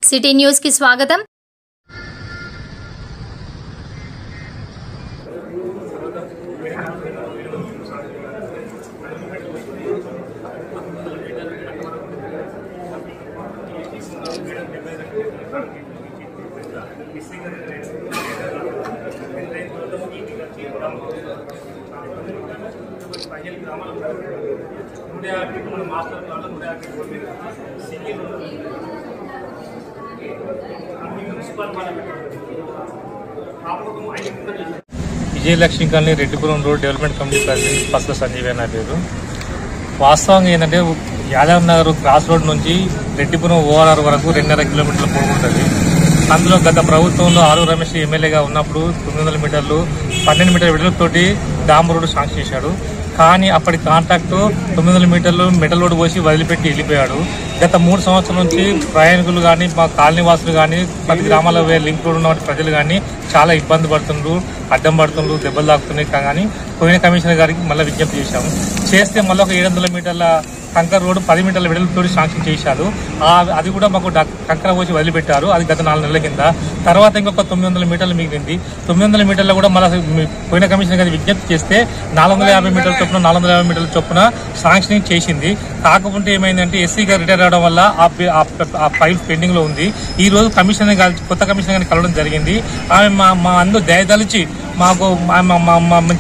City news కి స్వాగతం। Vijayalakshmi colony Reddipuram road development committee president Pasula Sanjeev నా పేరు। వాస్తవంగా ఏంటంటే యాదవ్ నగర్ క్రాస్ రోడ్ నుంచి రెడ్డిపురం ఓఆర్ఆర్ వరకు 2.5 కిలోమీటర్ల పొడవు ఉంటుంది। అందులో గత ప్రభుత్వంలో ఆరు రమేష్ ఎమ్మెల్యేగా ఉన్నప్పుడు 900 మీటర్లు 12 మీటర్ల వెడల్పుతోటి డాంబర్ రోడ్డు శాంక్షన్ చేశాడు। కానీ అప్పటి కాంట్రాక్టు 900 మీటర్లు మెటల్ రోడ్డు పోసి వదిలిపెట్టి వెళ్ళిపోయాడు। గత 3 సంవత్సరాల నుంచి ప్రయాణికులు కానీ మా కాలనీ వాసులు కానీ ప్రతి గ్రామాల్లో లింక్ రోడ్ ఉన్న ప్రజలు కానీ చాలా ఇబ్బంది పడుతుండ్రు, అడ్డం పడుతుండ్రు, దెబ్బలు తాకుతున్నాయి। కానీ పోయిన కమిషనర్ గారికి మళ్ళీ విజ్ఞప్తి చేశాము। చేస్తే మళ్ళీ ఒక 700 మీటర్ల కంకర్ రోడ్డు 10 మీటర్ల వెడల్పుతో శాంక్షన్ చేశారు। అది కూడా మాకు కంకర పోసి వదిలిపెట్టారు। అది గత 4 నెలల కింద। తర్వాత ఇంకొక 900 మీటర్లు మిగిలింది। 900 మీటర్లు కూడా మళ్ళీ పోయిన కమిషనర్ గారికి విజ్ఞప్తి చేస్తే 450 మీటర్ల చొప్పున 450 మీటర్ల చొప్పున శాంక్షనింగ్ చేసింది। కాకపోతే ఏమైందంటే ఎస్సీ గారు రిటైర్ అవడం వల్ల ఆ ఫైల్ పెండింగ్ లో ఉంది। ఈ రోజు కమిషనర్ గారి కొత్త కమిషనర్ గారిని కలవడం జరిగింది। ఆమె మా అందరూ దయదలిచి మాకు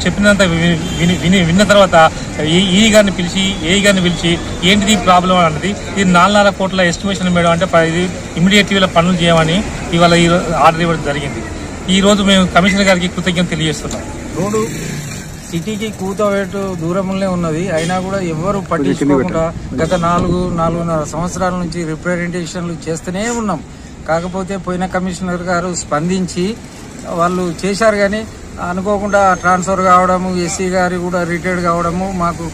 చెప్పినంత విన్న తర్వాత ఈ గారిని పిలిచి ఏఈ గారిని పిలిచి ఏంటిది ప్రాబ్లం అన్నది ఇది 4.5 కోట్ల ఎస్టిమేషన్ మేడం అంటే ఇది ఇమీడియట్ గా పనులు చేయమని ఇవాళ ఆర్డర్ ఇవ్వడం జరిగింది। ఈ రోజు మేము కమిషనర్ గారికి కృతజ్ఞత తెలియజేస్తున్నాం। రోడ్డు సిటీకి కూతవేటు దూరంలో ఉన్నది, అయినా కూడా ఎవరు పట్టించుకోకుండా గత 4.5 సంవత్సరాల నుంచి రిప్రజెంటేషన్లు చేస్తూనే ఉన్నాం। కాకపోతే పోయిన కమిషనర్ గారు స్పందించి వాళ్ళు చేశారు, కానీ అనుకోకుండా ట్రాన్స్ఫర్ కావడము, ఎస్సీ గారి కూడా రిటైర్డ్ కావడము మాకు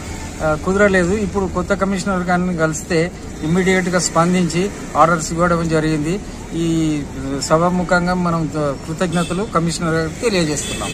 కుదరలేదు। ఇప్పుడు కొత్త కమిషనర్ గారిని కలిస్తే ఇమ్మీడియట్ గా స్పందించి ఆర్డర్స్ ఇవ్వడం జరిగింది। ఈ సభాముఖంగా మనం కృతజ్ఞతలు కమిషనర్ గారికి తెలియజేస్తున్నాం।